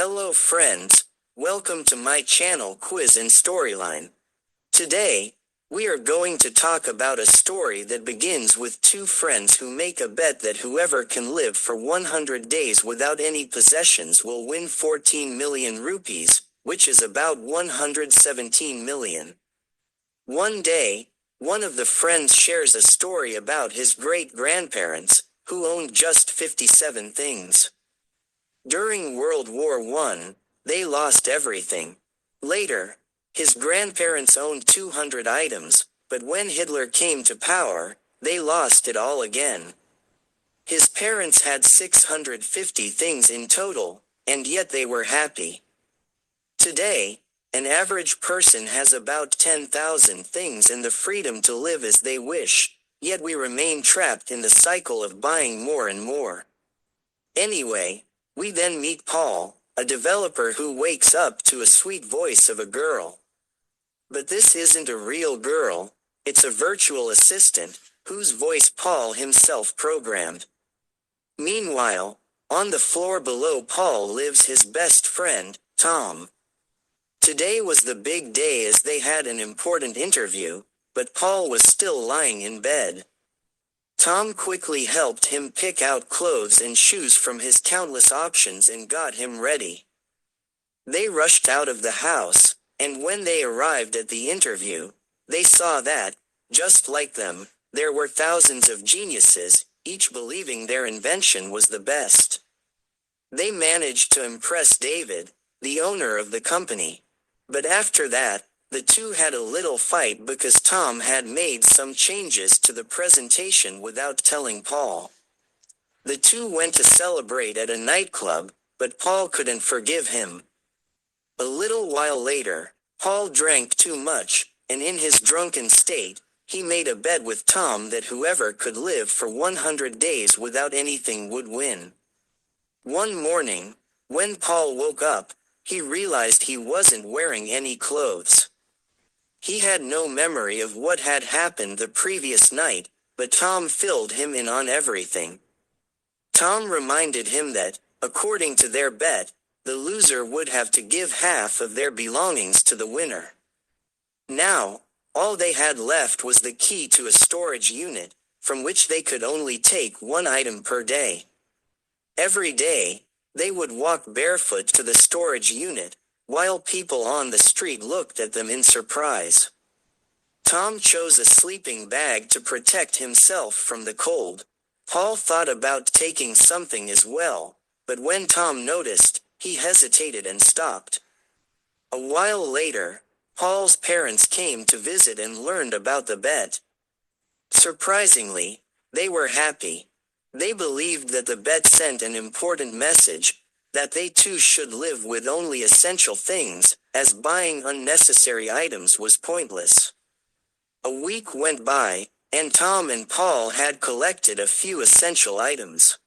Hello friends, welcome to my channel Quiz and Storyline. Today, we are going to talk about a story that begins with two friends who make a bet that whoever can live for 100 days without any possessions will win 14 million rupees, which is about 117 million. One day, one of the friends shares a story about his great-grandparents, who owned just 57 things. During World War I, they lost everything. Later, his grandparents owned 200 items, but when Hitler came to power, they lost it all again. His parents had 650 things in total, and yet they were happy. Today, an average person has about 10,000 things and the freedom to live as they wish, yet we remain trapped in the cycle of buying more and more. Anyway, we then meet Paul, a developer who wakes up to a sweet voice of a girl. But this isn't a real girl, it's a virtual assistant, whose voice Paul himself programmed. Meanwhile, on the floor below Paul lives his best friend, Tom. Today was the big day as they had an important interview, but Paul was still lying in bed. Tom quickly helped him pick out clothes and shoes from his countless options and got him ready. They rushed out of the house, and when they arrived at the interview, they saw that, just like them, there were thousands of geniuses, each believing their invention was the best. They managed to impress David, the owner of the company. But after that, the two had a little fight because Tom had made some changes to the presentation without telling Paul. The two went to celebrate at a nightclub, but Paul couldn't forgive him. A little while later, Paul drank too much, and in his drunken state, he made a bet with Tom that whoever could live for 100 days without anything would win. One morning, when Paul woke up, he realized he wasn't wearing any clothes. He had no memory of what had happened the previous night, but Tom filled him in on everything. Tom reminded him that, according to their bet, the loser would have to give half of their belongings to the winner. Now, all they had left was the key to a storage unit, from which they could only take one item per day. Every day, they would walk barefoot to the storage unit, while people on the street looked at them in surprise. Tom chose a sleeping bag to protect himself from the cold. Paul thought about taking something as well, but when Tom noticed, he hesitated and stopped. A while later, Paul's parents came to visit and learned about the bet. Surprisingly, they were happy. They believed that the bet sent an important message, that they too should live with only essential things, as buying unnecessary items was pointless. A week went by, and Tom and Paul had collected a few essential items.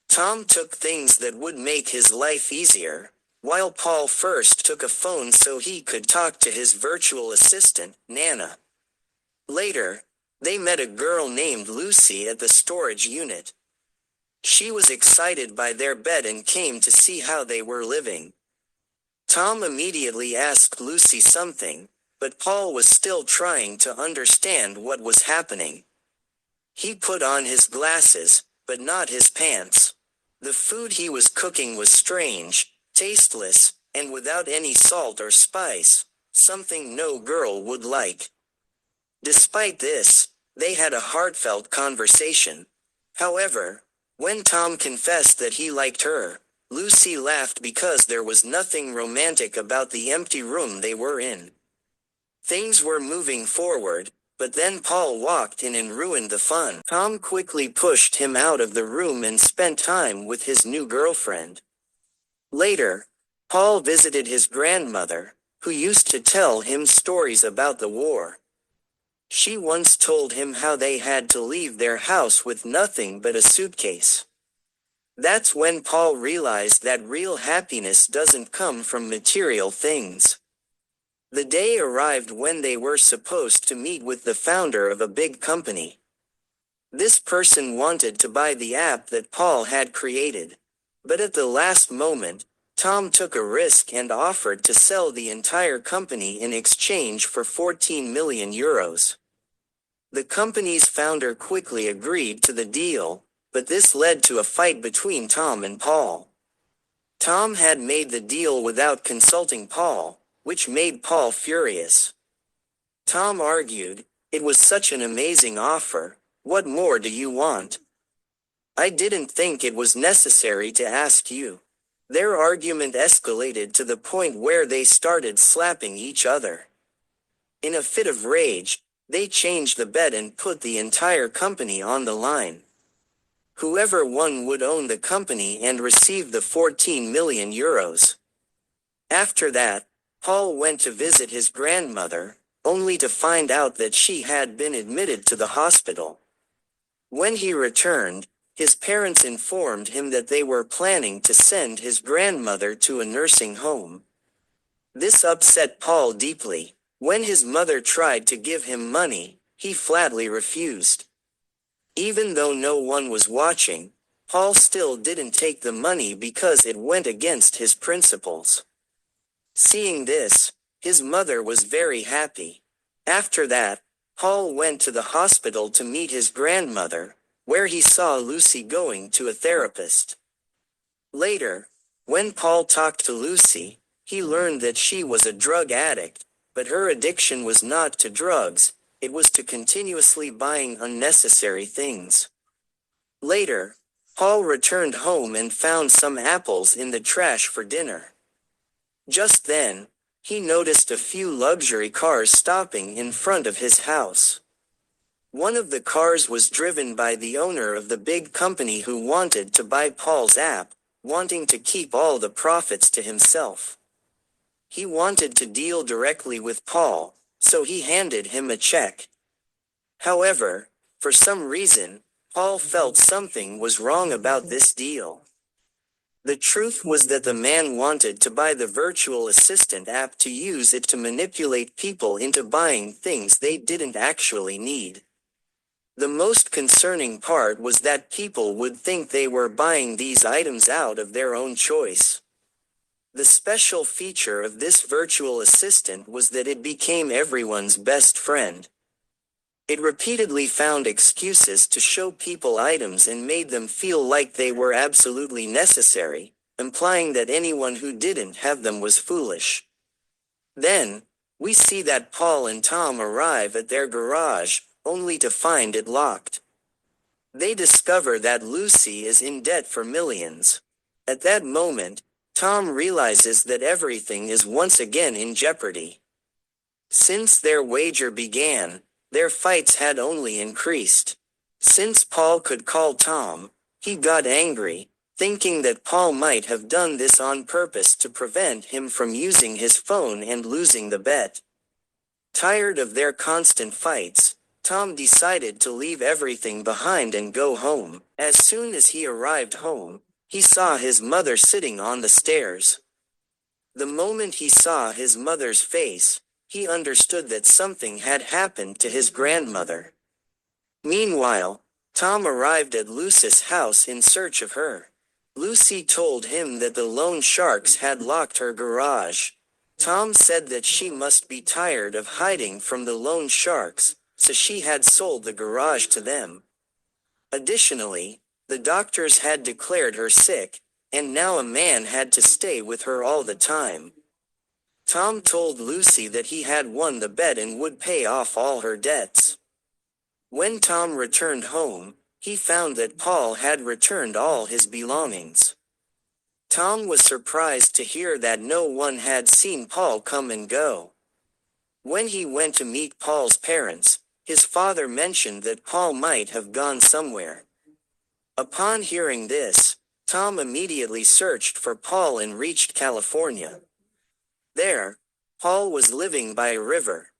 Tom took things that would make his life easier, while Paul first took a phone so he could talk to his virtual assistant, Nana. Later, they met a girl named Lucy at the storage unit. She was excited by their bet and came to see how they were living. Tom immediately asked Lucy something, but Paul was still trying to understand what was happening. He put on his glasses, but not his pants. The food he was cooking was strange, tasteless, and without any salt or spice, something no girl would like. Despite this, they had a heartfelt conversation. However, when Tom confessed that he liked her, Lucy laughed because there was nothing romantic about the empty room they were in. Things were moving forward, but then Paul walked in and ruined the fun. Tom quickly pushed him out of the room and spent time with his new girlfriend. Later, Paul visited his grandmother, who used to tell him stories about the war. She once told him how they had to leave their house with nothing but a suitcase. That's when Paul realized that real happiness doesn't come from material things. The day arrived when they were supposed to meet with the founder of a big company. This person wanted to buy the app that Paul had created. But at the last moment, Tom took a risk and offered to sell the entire company in exchange for 14 million euros. The company's founder quickly agreed to the deal, but this led to a fight between Tom and Paul. Tom had made the deal without consulting Paul, which made Paul furious. Tom argued, "It was such an amazing offer, what more do you want? I didn't think it was necessary to ask you." Their argument escalated to the point where they started slapping each other. In a fit of rage, they changed the bet and put the entire company on the line. Whoever won would own the company and receive the 14 million euros. After that, Paul went to visit his grandmother, only to find out that she had been admitted to the hospital. When he returned, his parents informed him that they were planning to send his grandmother to a nursing home. This upset Paul deeply. When his mother tried to give him money, he flatly refused. Even though no one was watching, Paul still didn't take the money because it went against his principles. Seeing this, his mother was very happy. After that, Paul went to the hospital to meet his grandmother, where he saw Lucy going to a therapist. Later, when Paul talked to Lucy, he learned that she was a drug addict, but her addiction was not to drugs, it was to continuously buying unnecessary things. Later, Paul returned home and found some apples in the trash for dinner. Just then, he noticed a few luxury cars stopping in front of his house. One of the cars was driven by the owner of the big company who wanted to buy Paul's app, wanting to keep all the profits to himself. He wanted to deal directly with Paul, so he handed him a check. However, for some reason, Paul felt something was wrong about this deal. The truth was that the man wanted to buy the virtual assistant app to use it to manipulate people into buying things they didn't actually need. The most concerning part was that people would think they were buying these items out of their own choice. The special feature of this virtual assistant was that it became everyone's best friend. It repeatedly found excuses to show people items and made them feel like they were absolutely necessary, implying that anyone who didn't have them was foolish. Then, we see that Paul and Tom arrive at their garage, only to find it locked. They discover that Lucy is in debt for millions. At that moment, Tom realizes that everything is once again in jeopardy. Since their wager began, their fights had only increased. Since Paul could call Tom, he got angry, thinking that Paul might have done this on purpose to prevent him from using his phone and losing the bet. Tired of their constant fights, Tom decided to leave everything behind and go home. As soon as he arrived home, he saw his mother sitting on the stairs. The moment he saw his mother's face, he understood that something had happened to his grandmother. Meanwhile, Tom arrived at Lucy's house in search of her. Lucy told him that the loan sharks had locked her garage. Tom said that she must be tired of hiding from the loan sharks, so she had sold the garage to them. Additionally, the doctors had declared her sick, and now a man had to stay with her all the time. Tom told Lucy that he had won the bet and would pay off all her debts. When Tom returned home, he found that Paul had returned all his belongings. Tom was surprised to hear that no one had seen Paul come and go. When he went to meet Paul's parents, his father mentioned that Paul might have gone somewhere. Upon hearing this, Tom immediately searched for Paul and reached California. There, Paul was living by a river.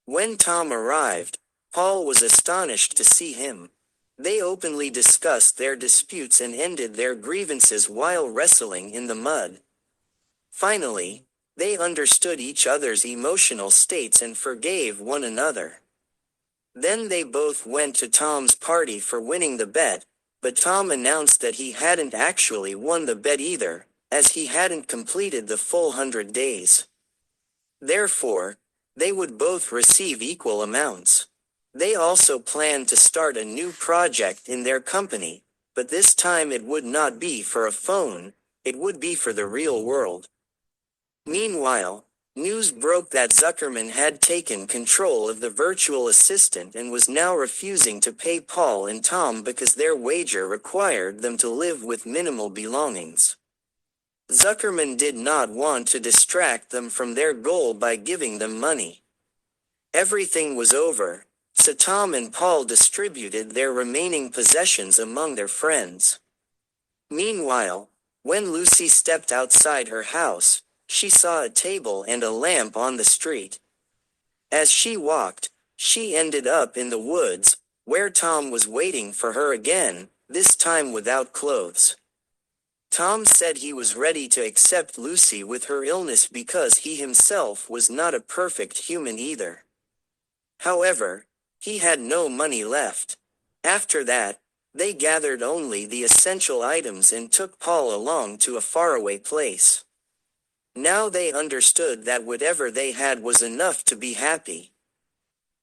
When Tom arrived, Paul was astonished to see him. They openly discussed their disputes and ended their grievances while wrestling in the mud. Finally, they understood each other's emotional states and forgave one another. Then they both went to Tom's party for winning the bet, but Tom announced that he hadn't actually won the bet either, as he hadn't completed the full 100 days. Therefore, they would both receive equal amounts. They also planned to start a new project in their company, but this time it would not be for a phone, it would be for the real world. Meanwhile, news broke that Zuckerman had taken control of the virtual assistant and was now refusing to pay Paul and Tom because their wager required them to live with minimal belongings. Zuckerman did not want to distract them from their goal by giving them money. Everything was over, so Tom and Paul distributed their remaining possessions among their friends. Meanwhile, when Lucy stepped outside her house, she saw a table and a lamp on the street. As she walked, she ended up in the woods, where Tom was waiting for her again, this time without clothes. Tom said he was ready to accept Lucy with her illness because he himself was not a perfect human either. However, he had no money left. After that, they gathered only the essential items and took Paul along to a faraway place. Now they understood that whatever they had was enough to be happy.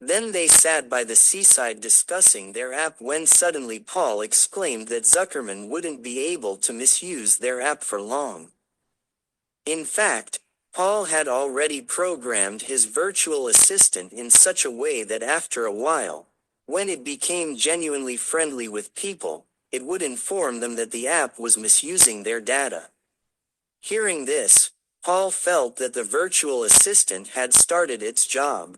Then they sat by the seaside discussing their app when suddenly Paul exclaimed that Zuckerman wouldn't be able to misuse their app for long. In fact, Paul had already programmed his virtual assistant in such a way that after a while, when it became genuinely friendly with people, it would inform them that the app was misusing their data. Hearing this, Paul felt that the virtual assistant had started its job.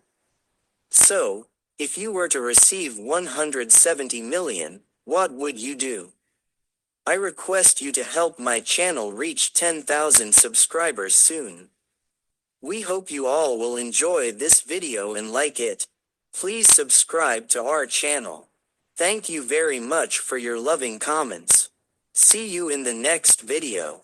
So, if you were to receive 170 million, what would you do? I request you to help my channel reach 10,000 subscribers soon. We hope you all will enjoy this video and like it. Please subscribe to our channel. Thank you very much for your loving comments. See you in the next video.